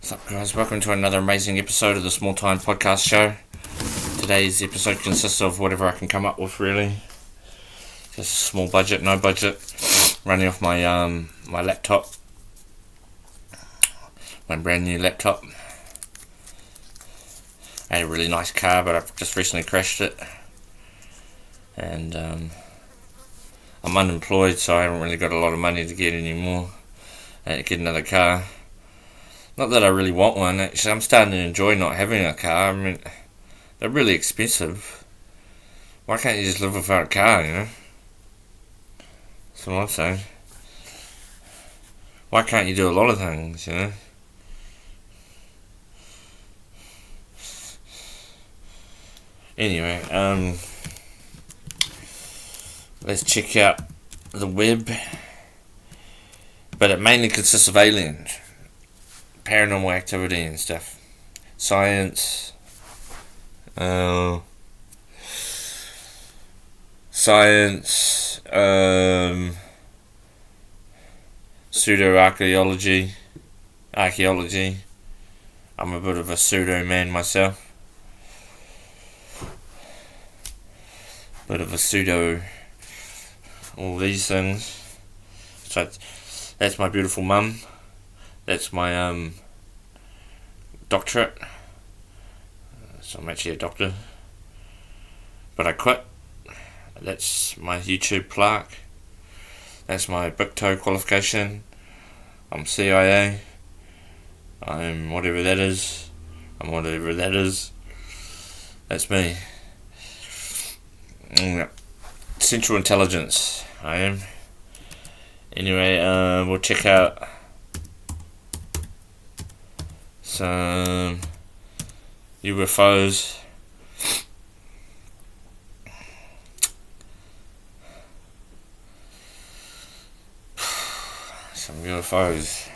What's up, guys? Welcome to another amazing episode of the Small Time Podcast Show. Today's episode consists of whatever I can come up with, really. Just a small budget, no budget. Running off my my laptop. My brand new laptop. I had a really nice car, but I've just recently crashed it. And I'm unemployed, so I haven't really got a lot of money to get anymore. I had to get another car. Not that I really want one, actually. I'm starting to enjoy not having a car. I mean, they're really expensive. Why can't you just live without a car, you know? That's what I'm saying. Why can't you do a lot of things, you know? Anyway, let's check out the web. But it mainly consists of aliens. Paranormal activity and stuff. Science. Pseudo-archaeology. Archaeology. I'm a bit of a pseudo-man myself. Bit of a pseudo... all these things. So that's my beautiful mum. That's my doctorate. So I'm actually a doctor. But I quit. That's my YouTube plaque. That's my big toe qualification. I'm CIA. I'm whatever that is. I'm whatever that is. That's me. Central Intelligence. I am. Anyway, we'll check out some UFOs. Some UFOs.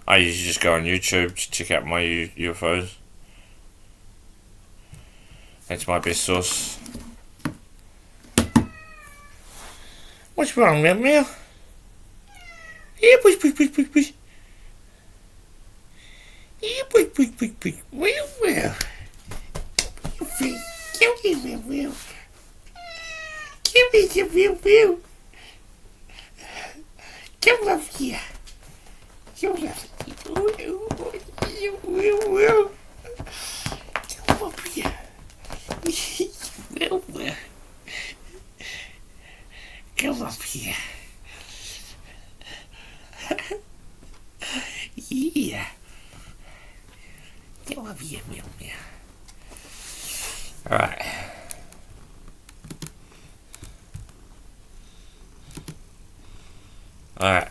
I usually just go on YouTube to check out my UFOs. That's my best source. What's wrong, Meow? Yeah, push. Yeah, push. Well. Give me Will. Give me the Will. Come up here. Come up here. Will. Come up here. Will. Come up here. Yeah. Come up here, Will. Alright. Alright.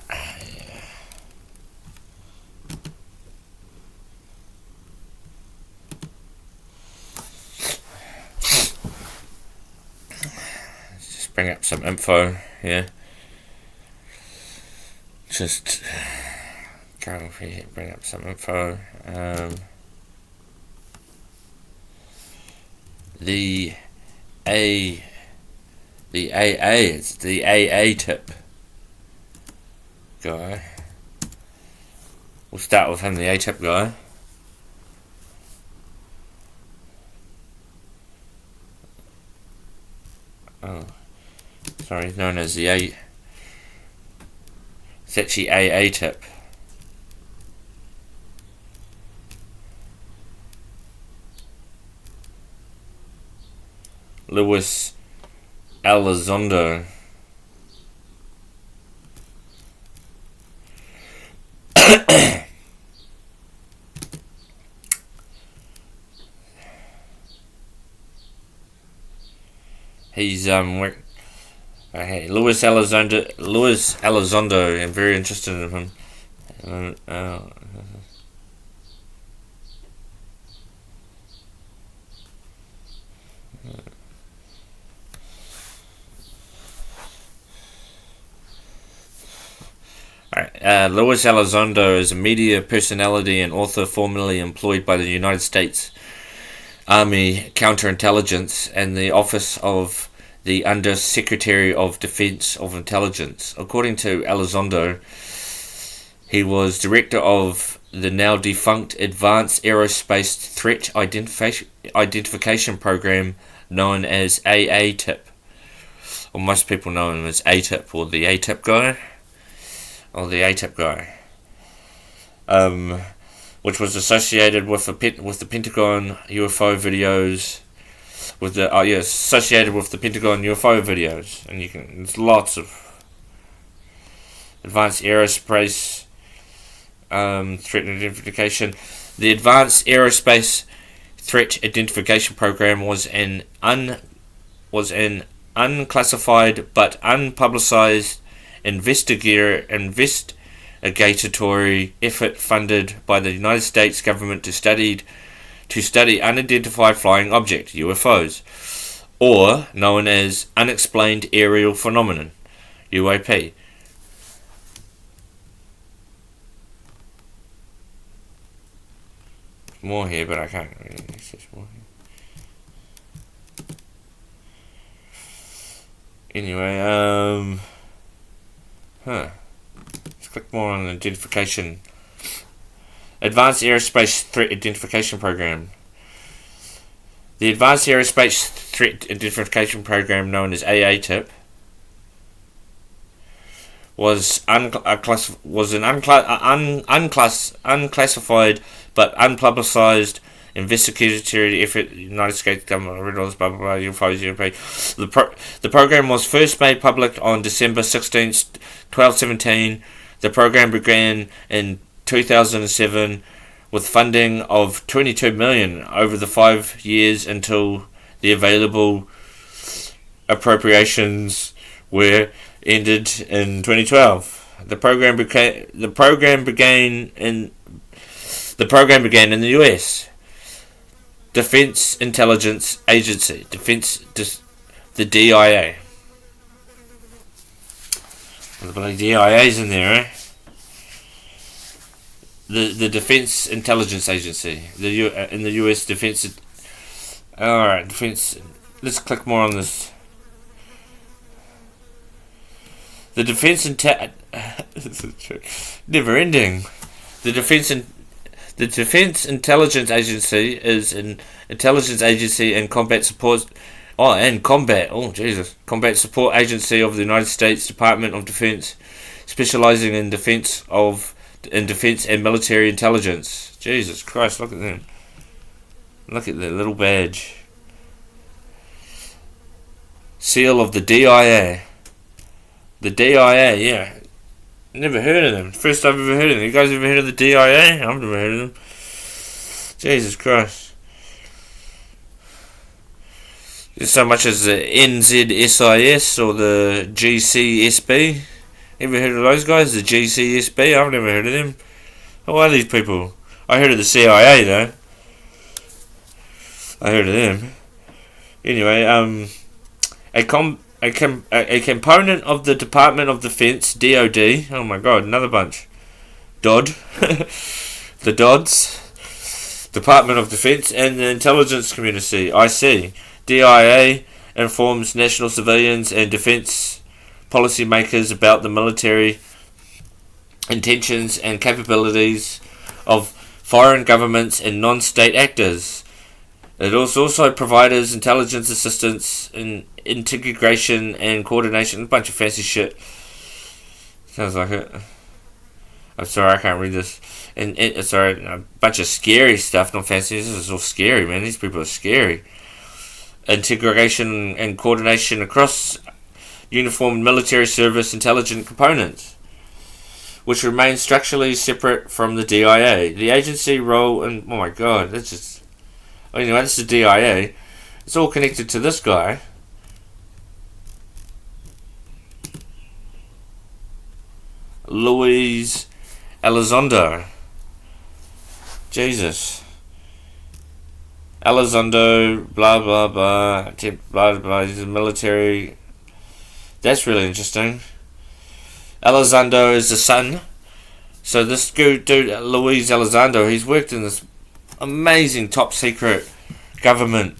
Let's just bring up some info here. Just go over here, bring up some info. The AA tip guy. We'll start with him, the A-tip guy. Oh, sorry, known as the A. It's actually AA tip. Luis Elizondo. He's okay, Luis Elizondo. I'm very interested in him. Luis Elizondo is a media personality and author formerly employed by the United States Army Counterintelligence and the Office of the Under Secretary of Defense of Intelligence. According to Elizondo, He was director of the now defunct Advanced Aerospace Threat Identification Program, known as AATIP. Or most people know him as ATIP, or the ATIP guy. Which was associated with the Pentagon UFO videos. Associated with the Pentagon UFO videos, and there's lots of advanced aerospace threat identification. The Advanced Aerospace Threat Identification Program was an unclassified but unpublicized investigatory effort funded by the United States government to study unidentified flying object (UFOs), or known as unexplained aerial phenomenon (UAP). More here, but I can't really access more here. Anyway, let's click more on identification. Advanced Aerospace Threat Identification Program. The Advanced Aerospace Threat Identification Program, known as AATIP, was an unclassified but unpublicized investigatory effort. The United States government, blah blah blah, UFOs, UFO. The program was first made public on December 16th, 1217. The program began in 2007 with funding of $22 million over the 5 years until the available appropriations were ended in 2012. The program began in the U.S. Defense Intelligence Agency, the DIA. The bloody DIA's in there, eh? The Defense Intelligence Agency, in the U.S. Defense. All right, defense. Let's click more on this. The Defense never ending. The Defense Intelligence Agency is an intelligence agency and combat support. Combat support agency of the United States Department of Defense, specializing in defense and military intelligence. Jesus Christ, look at them. Look at their little badge. Seal of the DIA. The DIA, yeah. Never heard of them. First I've ever heard of them. You guys ever heard of the DIA? I've never heard of them. Jesus Christ. There's so much as the NZSIS or the GCSB. Ever heard of those guys? The GCSB? I've never heard of them. Who are these people? I heard of the CIA though. I heard of them. Anyway, a component of the Department of Defense, DOD. Oh my God, another bunch. DOD. The DODs. Department of Defense and the Intelligence Community, IC. DIA informs national civilians and defense policymakers about the military intentions and capabilities of foreign governments and non-state actors. It also provides intelligence assistance in integration and coordination. A bunch of fancy shit. Sounds like it. I'm sorry, I can't read this. And sorry, a bunch of scary stuff, not fancy. This is all scary, man. These people are scary. Integration and coordination across uniformed military service intelligent components, which remain structurally separate from the DIA. The agency role and oh my God, that's just. Anyway, that's the DIA. It's all connected to this guy. Luis Elizondo. Jesus. Elizondo, blah blah blah, blah blah. He's a military. That's really interesting. Elizondo is the son. So this dude, Luis Elizondo, he's worked in this amazing top secret government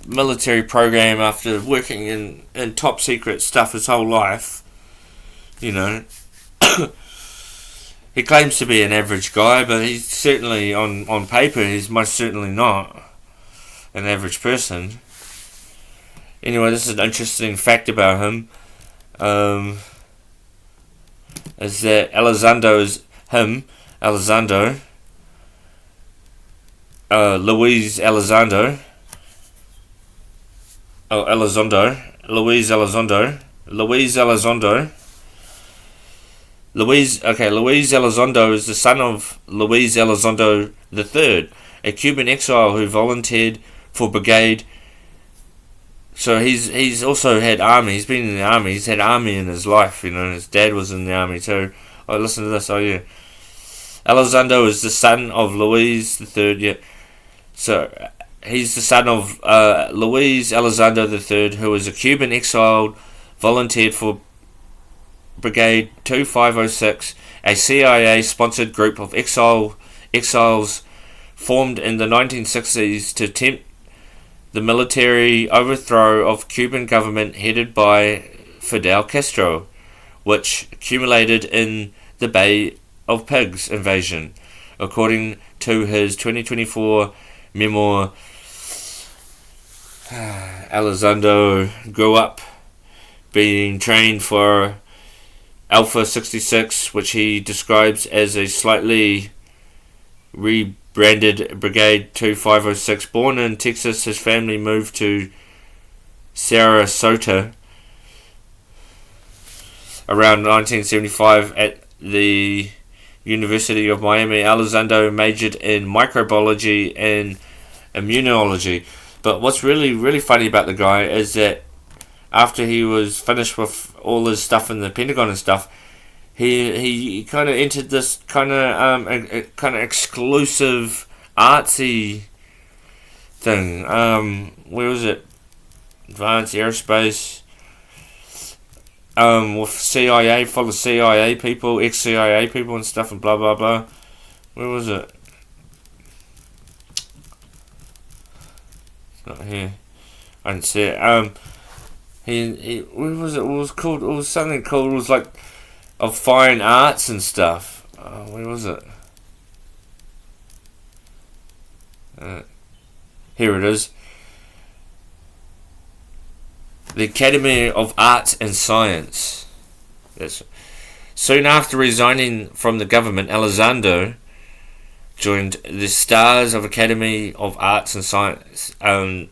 military program after working in top secret stuff his whole life. You know. he claims to be an average guy, but he's certainly, on paper, he's most certainly not an average person. Anyway, this is an interesting fact about him. Is that Elizondo is him, Elizondo, Luis Elizondo, Luis Elizondo is the son of Luis Elizondo III, a Cuban exile who volunteered for Brigade. So he's also had army. He's been in the army. He's had army in his life. You know, his dad was in the army too. Oh, listen to this. Oh yeah, Elizondo is the son of Luis III. Yeah, so he's the son of Luis Elizondo III, who was a Cuban exiled, volunteered for Brigade 2506, a CIA-sponsored group of exiles formed in the 1960s to attempt the military overthrow of Cuban government headed by Fidel Castro, which culminated in the Bay of Pigs invasion, according to his 2024 memoir. Elizondo grew up being trained for Alpha 66, which he describes as a slightly rebranded Brigade 2506. Born in Texas, his family moved to Sarasota around 1975 at the University of Miami. Elizondo majored in microbiology and immunology. But what's really, really funny about the guy is that after he was finished with all his stuff in the Pentagon and stuff, he kind of entered this kind of exclusive artsy thing. Where was it? Advanced Aerospace. With CIA, full of CIA people, ex-CIA people and stuff, and blah blah blah. Where was it? It's not here. I didn't see it. Where was it? It was called. It was something called. It was like of fine arts and stuff. Where was it? Here it is. The Academy of Arts and Science. Yes. Soon after resigning from the government, Elizondo joined the Stars of Academy of Arts and Science. To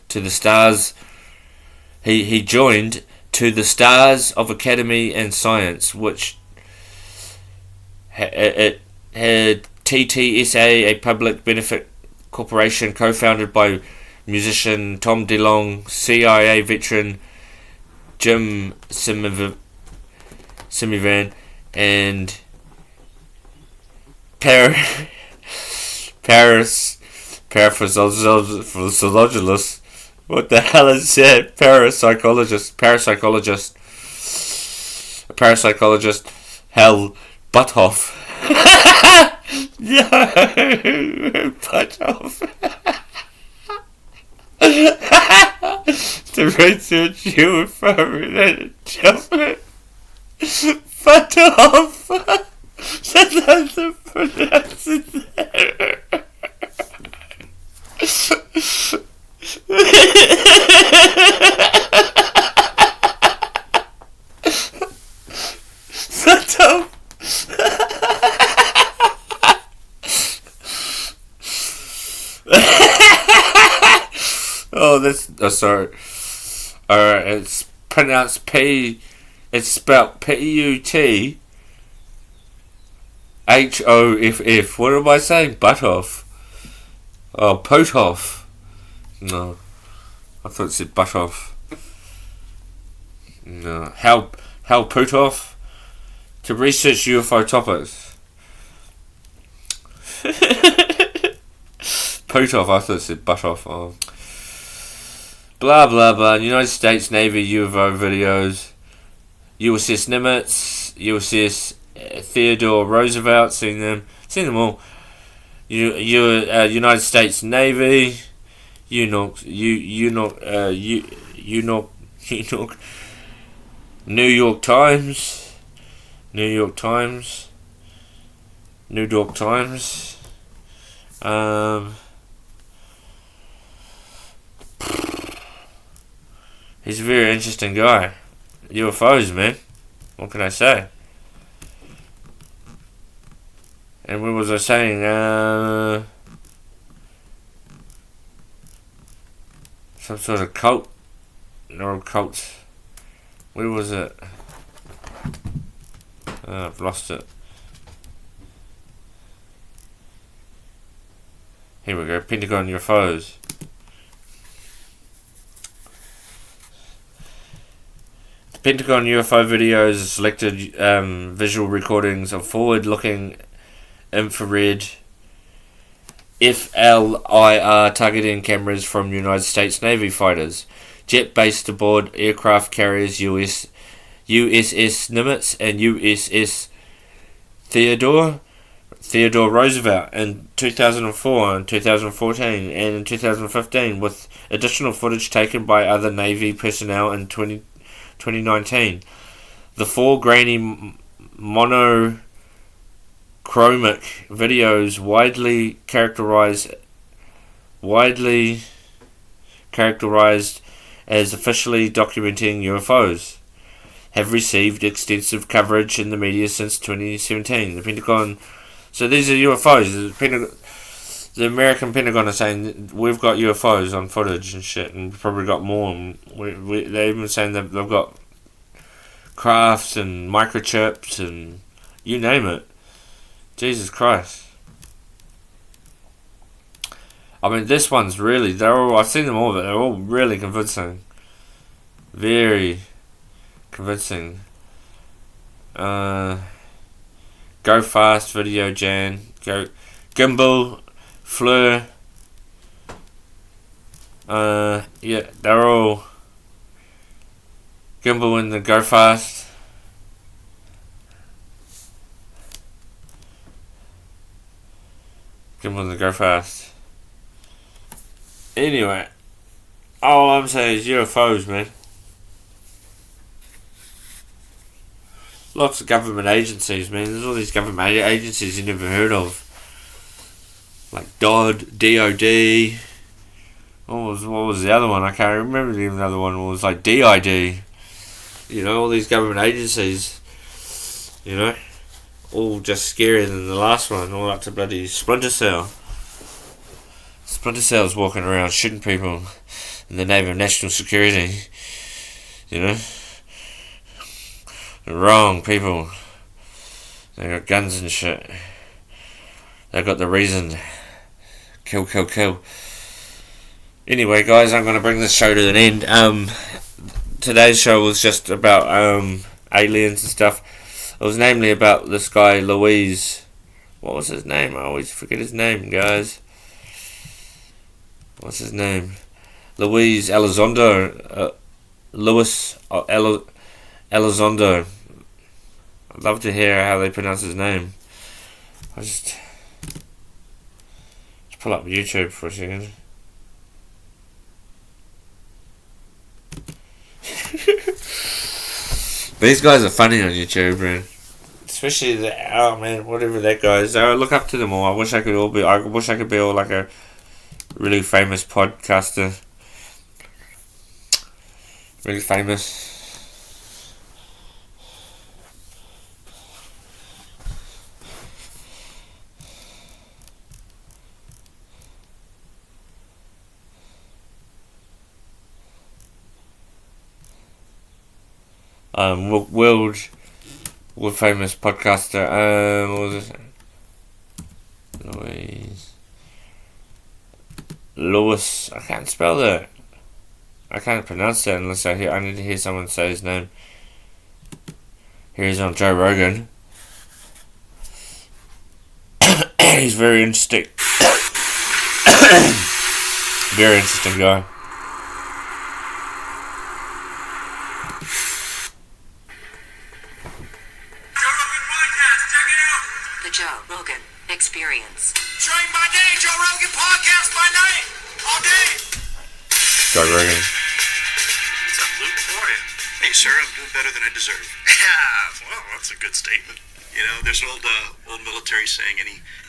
the Stars. He joined to the Stars of Academy and Science, which it had TTSA, a public benefit corporation co-founded by musician Tom DeLonge, CIA veteran Jim Semivan, and paraphysiologist. What the hell is that? Parapsychologist Hal Butthoff. No, Butthoff. The research UFO-related development. Butthoff. That's the pronunciation. Shut up. Sorry. Alright, it's pronounced P. It's spelled P-U-T H-O-F-F. What am I saying? Butthoff. Oh, Potoff. No. I thought it said Butthoff. No. Hal Potoff to research UFO topics. Potoff, I thought it said Butthoff. Oh. Blah blah blah. United States Navy UFO videos. USS Nimitz, USS Theodore Roosevelt. Seen them all. United States Navy. New York Times. New York Times. He's a very interesting guy. UFOs, man. What can I say? And what was I saying? Some sort of cult. No cult. Where was it? I've lost it. Here we go. Pentagon UFOs. The Pentagon UFO videos are selected visual recordings of forward-looking infrared FLIR targeting cameras from United States Navy fighters, jet-based aboard aircraft carriers USS Nimitz and USS Theodore Roosevelt in 2004 and 2014 and in 2015, with additional footage taken by other Navy personnel in 2019. The four grainy monochromatic videos widely characterized as officially documenting UFOs have received extensive coverage in the media since 2017. The Pentagon. So these are UFOs. The American Pentagon are saying we've got UFOs on footage and shit, and we've probably got more. And they're even saying that they've got crafts and microchips and you name it. Jesus Christ. I mean, this one's really, I've seen them all, but they're all really convincing. Very convincing. Go Fast, Video Jan, Gimbal, Fleur. Yeah, they're all Gimbal and the Go Fast. Gimbal and the Go Fast. Anyway, all I'm saying is UFOs, man. Lots of government agencies, man. There's all these government agencies you never heard of. Like DOD. What was the other one? I can't remember the other one. It was like DID. You know, all these government agencies. You know, all just scarier than the last one. All up to bloody Splinter Cell. Splinter Cell's walking around shooting people in the name of national security. You know? The wrong people. They got guns and shit. They got the reason. Kill, kill, kill. Anyway, guys, I'm going to bring this show to an end. Today's show was just about aliens and stuff. It was namely about this guy, Luis. What was his name? I always forget his name, guys. What's his name? Luis Elizondo. Elizondo. I'd love to hear how they pronounce his name. I'll just pull up YouTube for a second. These guys are funny on YouTube, man. Especially whatever that guy is. I look up to them all. I wish I could be all like a really famous podcaster. Really famous. World famous podcaster. What was it? Lewis. I can't spell that. I can't pronounce that unless I need to hear someone say his name. Here he's on Joe Rogan. He's very interesting. Very interesting guy. Joe Rogan Experience. Train by day, Joe Rogan podcast by night, all day. Joe Rogan. What's up, Luke? Morning. Hey, sir, I'm doing better than I deserve. Yeah, well, that's a good statement. You know, there's an old military saying,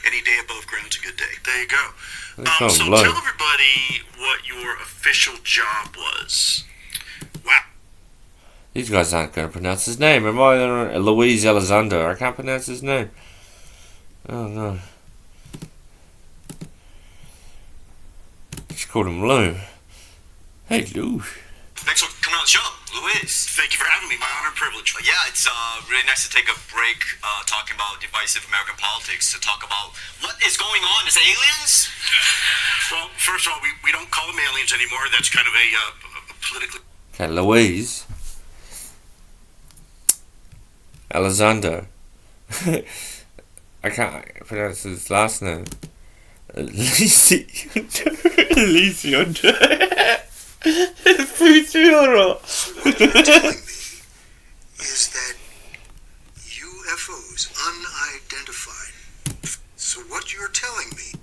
any day above ground's a good day. There you go. It's not So low. tell everybody what your official job was. Wow. These guys aren't going to pronounce his name. Am I? Luis Elizondo. I can't pronounce his name. Oh no. Just called him Lou. Hey Lou. Thanks for coming on the show, Luis. Thank you for having me. My honor and privilege. Yeah, it's really nice to take a break talking about divisive American politics to talk about what is going on. Is it aliens? Well, first of all, we don't call them aliens anymore. That's kind of a politically... Okay, Luis Elizondo. I can't pronounce his last name. Elizondo. Futuro. What you're telling me is that UFOs, unidentified. So what you're telling me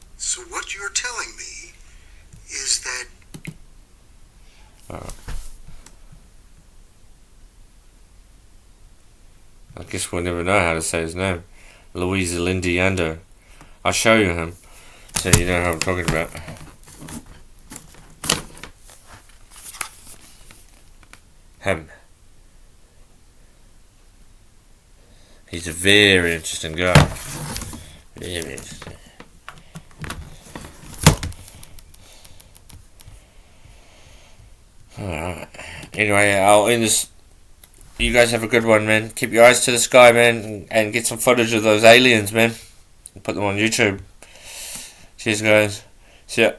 is that I guess we'll never know how to say his name. Luis Elizondo. I'll show you him so you know who I'm talking about. Him. He's a very interesting guy. Very interesting. Alright. Anyway, I'll end this. You guys have a good one, man. Keep your eyes to the sky, man, and get some footage of those aliens, man. Put them on YouTube. Cheers, guys. See ya.